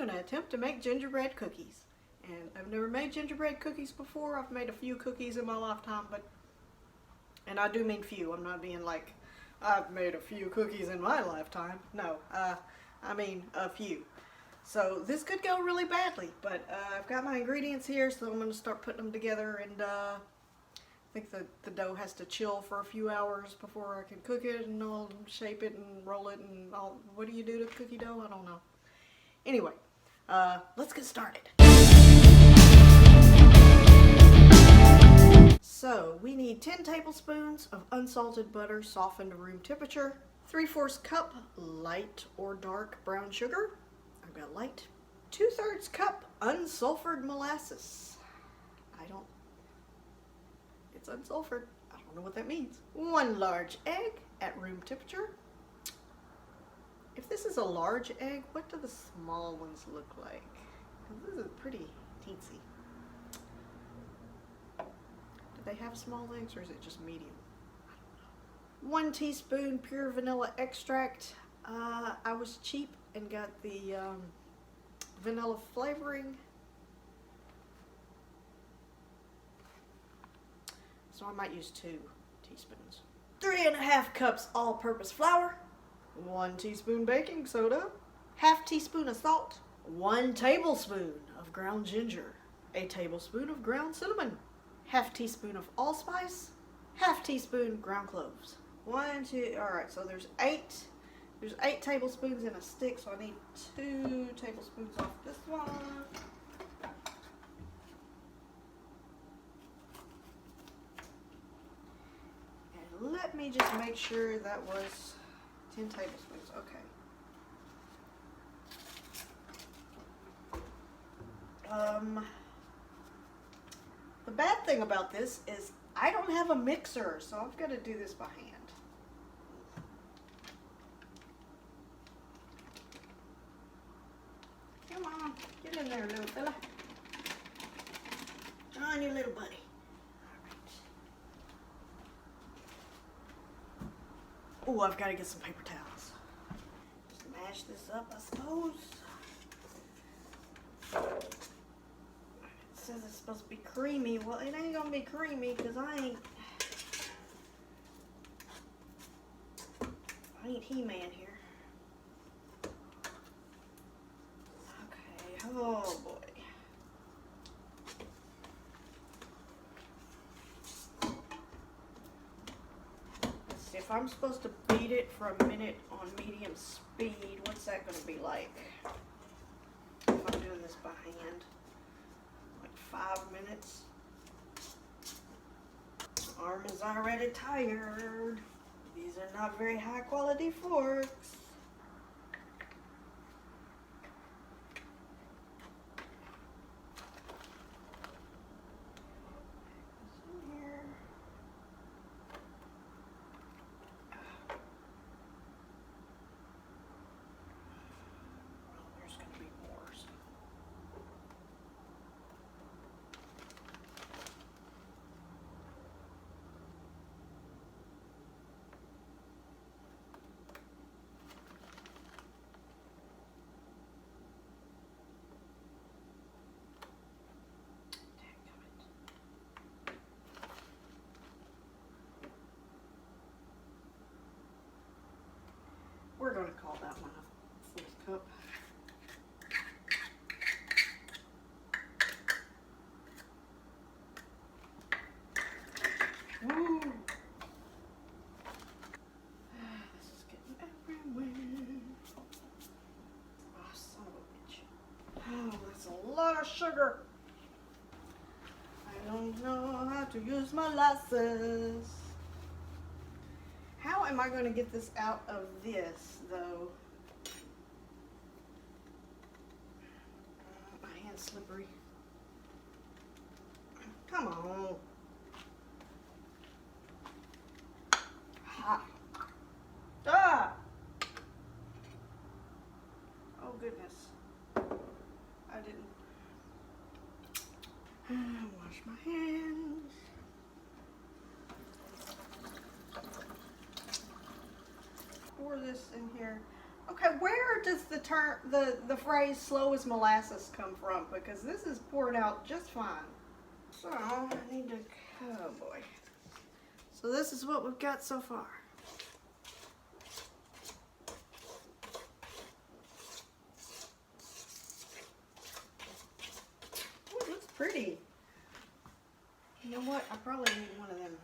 going to attempt to make gingerbread cookies. And I've never made gingerbread cookies before. I've made a few cookies in my lifetime, and I do mean few. I'm not being like, I've made a few cookies in my lifetime. No, I mean a few. So this could go really badly, but I've got my ingredients here, so I'm going to start putting them together, and I think the dough has to chill for a few hours before I can cook it, and I'll shape it and roll it and all. What do you do to cookie dough? I don't know. Anyway, let's get started. So we need 10 tablespoons of unsalted butter softened to room temperature, 3/4 cup light or dark brown sugar. I've got light. 2/3 cup unsulfured molasses. It's unsulfured. I don't know what that means. 1 large egg at room temperature. If this is a large egg, what do the small ones look like? This is pretty teensy. Do they have small eggs or is it just medium? I don't know. 1 teaspoon pure vanilla extract. I was cheap and got the vanilla flavoring. So I might use 2 teaspoons. 3½ cups all-purpose flour. 1 teaspoon baking soda. 1/2 teaspoon of salt. 1 tablespoon of ground ginger. A tablespoon of ground cinnamon. 1/2 teaspoon of allspice. 1/2 teaspoon ground cloves. 1, 2, alright, so there's 8 tablespoons in a stick, so I need 2 tablespoons off this one. And let me just make sure that was 10 tablespoons. Okay. The bad thing about this is I don't have a mixer, so I've got to do this by hand. Come on, get in there, little fella. On your little buddy. Oh, I've got to get some paper towels. Just mash this up, I suppose. It says it's supposed to be creamy. Well, it ain't gonna be creamy because I ain't He-Man here. Okay, oh boy. If I'm supposed to beat it for a minute on medium speed, what's that going to be like? If I'm doing this by hand, like 5 minutes. My arm is already tired. These are not very high quality forks. We're going to call that one a 4th cup. Woo! This is getting everywhere. Oh, son of a bitch. Oh, that's a lot of sugar. I don't know how to use molasses. How am I going to get this out of this, though? My hand's slippery. Come on. Ha. Ah! Oh, goodness. I didn't wash my hands. Pour this in here. Okay, where does the phrase slow as molasses come from? Because this is poured out just fine. So I need to, oh boy. So this is what we've got so far. Ooh, it looks pretty. You know what? I probably need one of them.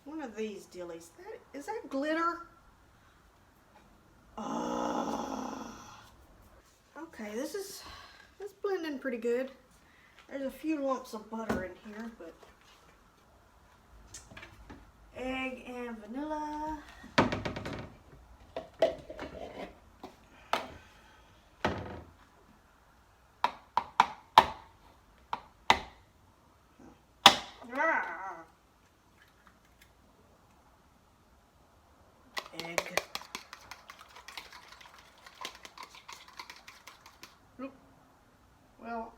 One of these dealies. Is that glitter? Oh. Okay, this blending pretty good. There's a few lumps of butter in here, but egg and vanilla. Egg. Oop. Well,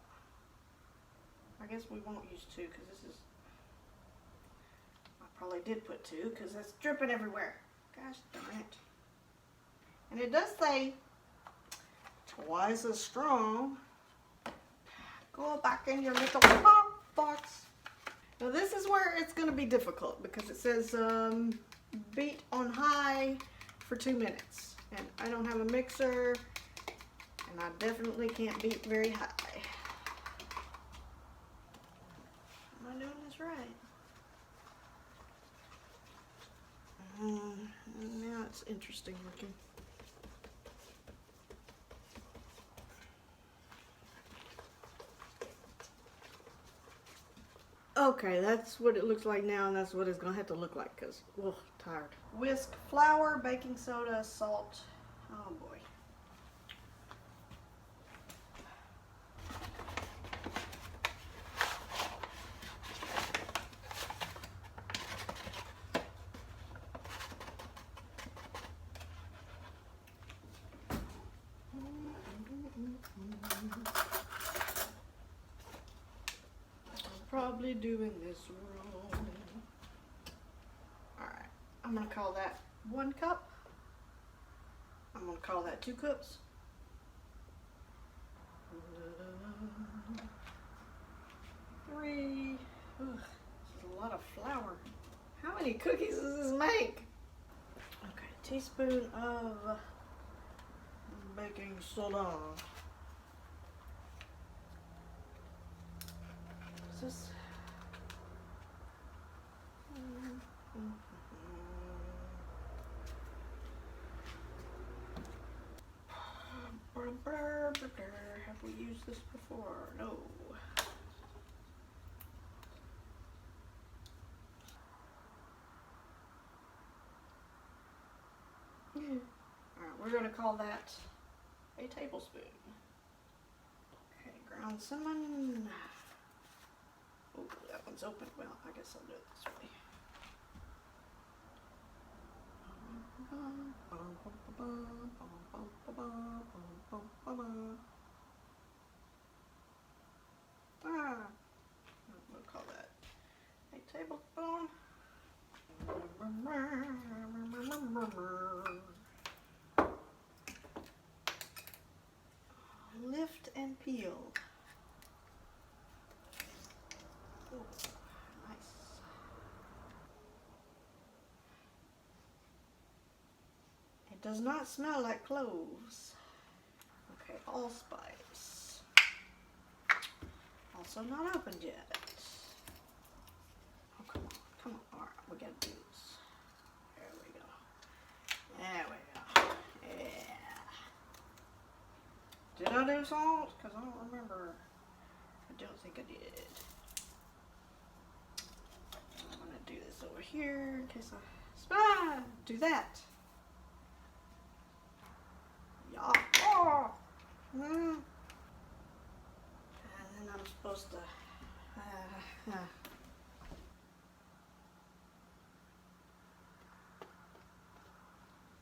I guess we won't use two because this is, I probably did put two because it's dripping everywhere. Gosh darn it. And it does say twice as strong. Go back in your little box. Now this is where it's going to be difficult because it says beat on high for 2 minutes. And I don't have a mixer and I definitely can't beat very high. Am I doing this right? Now it's interesting looking. Okay, that's what it looks like now, and that's what it's gonna have to look like because, ugh, tired. Whisk flour, baking soda, salt. Oh boy. Probably doing this wrong. Alright, I'm going to call that 1 cup. I'm going to call that 2 cups. Three. Ugh, this is a lot of flour. How many cookies does this make? Okay, a teaspoon of baking soda. Is this? Have we used this before? No. Alright, we're going to call that a tablespoon. Okay, ground cinnamon. Oh, that one's open. Well, I guess I'll do it this way. We'll call that a tablespoon. Lift and peel. Oh, nice. It does not smell like cloves. Okay, allspice. Also not opened yet. Oh, come on, come on. All right, we gotta do this. There we go. There we go. Yeah. Did I do salt? Because I don't remember. I don't think I did. I'm gonna do this over here in case I do that. Yeah. Oh. And then I'm supposed to.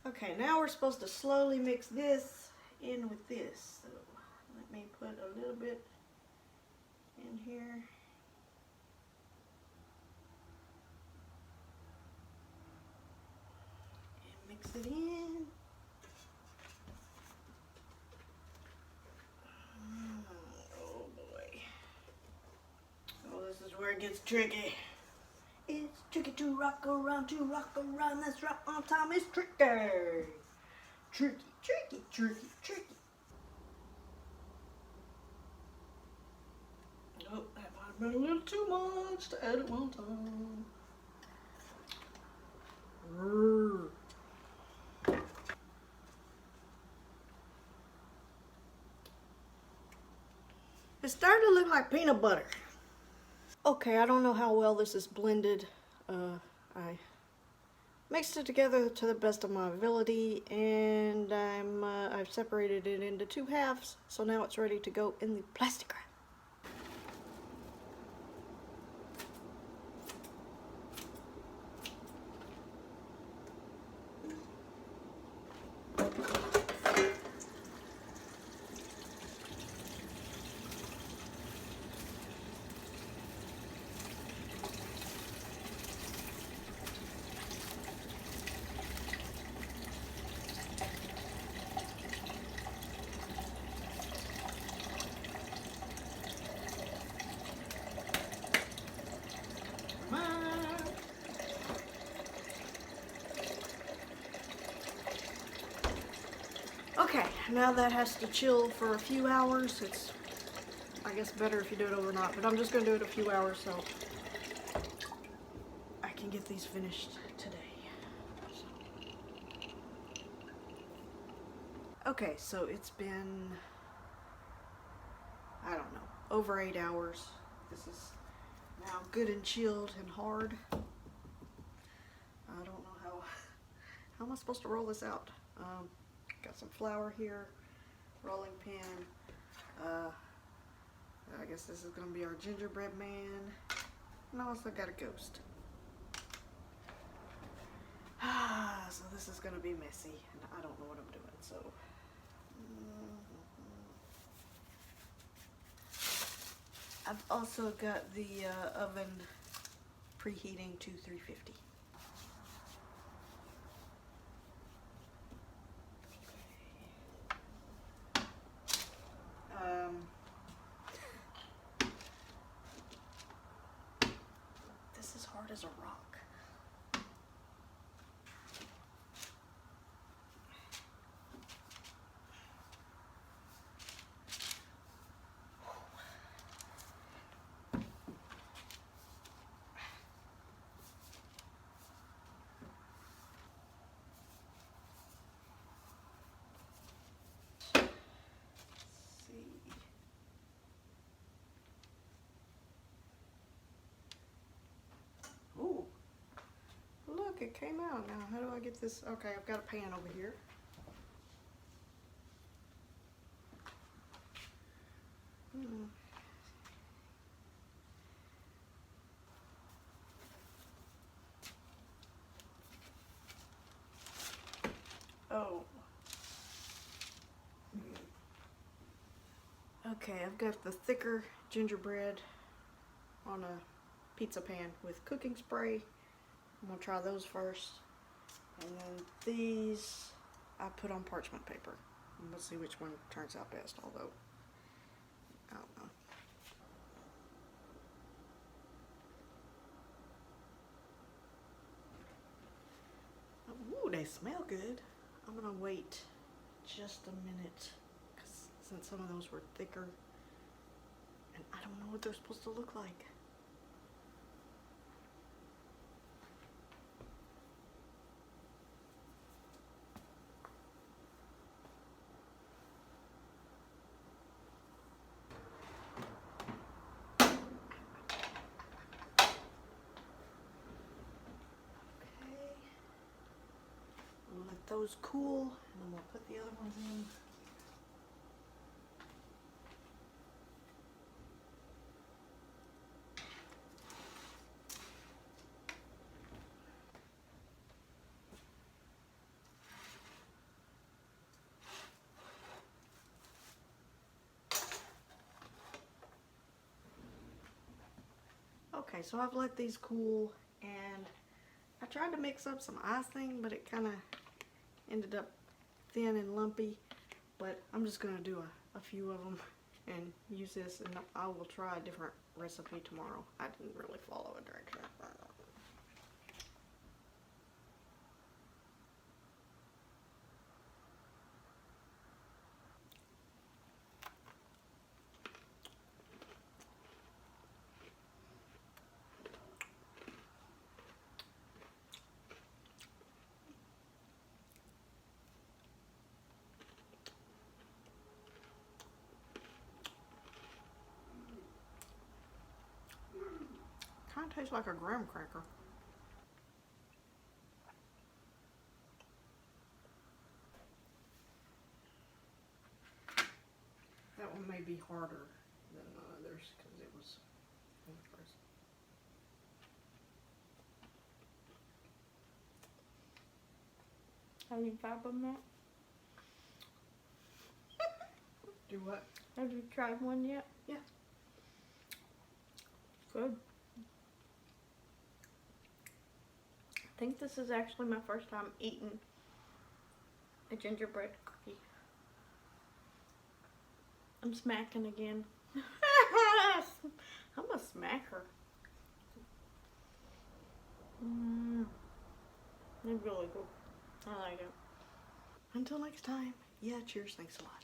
Okay, now we're supposed to slowly mix this in with this. So let me put a little bit in here. Mix it in. Oh boy. Oh, this is where it gets tricky. It's tricky to rock around, let's rock on time. It's tricky. Tricky, tricky, tricky, tricky. Oh, that might have been a little too much to add at one time. It's starting to look like peanut butter. Okay, I don't know how well this is blended. I mixed it together to the best of my ability, and I've separated it into 2 halves, so now it's ready to go in the plastic wrap. Okay, now that has to chill for a few hours. It's, I guess, better if you do it overnight, but I'm just going to do it a few hours so I can get these finished today. Okay, so it's been, I don't know, over 8 hours. This is now good and chilled and hard. I don't know how am I supposed to roll this out? Got some flour here, rolling pin. I guess this is gonna be our gingerbread man. And I also got a ghost. So this is gonna be messy, and I don't know what I'm doing, so. I've also got the oven preheating to 350. This is hard as a rock. Look, it came out now. How do I get this? Okay, I've got a pan over here. Oh. Okay, I've got the thicker gingerbread on a pizza pan with cooking spray. I'm gonna try those first. And then these I put on parchment paper. And we'll see which one turns out best, although I don't know. Ooh, they smell good. I'm gonna wait just a minute, because since some of those were thicker, and I don't know what they're supposed to look like. Let those cool, and then we'll put the other ones in. Okay, so I've let these cool, and I tried to mix up some icing, but it kind of ended up thin and lumpy, but I'm just going to do a few of them and use this, and I will try a different recipe tomorrow. I didn't really follow a direction. Kind of tastes like a graham cracker. That one may be harder than the others because it was in the first. Have you tried one yet? Do what? Have you tried one yet? Yeah. Good. I think this is actually my first time eating a gingerbread cookie. I'm smacking again. I'm a smacker. They're really good. I like it. Until next time. Yeah, cheers. Thanks a lot.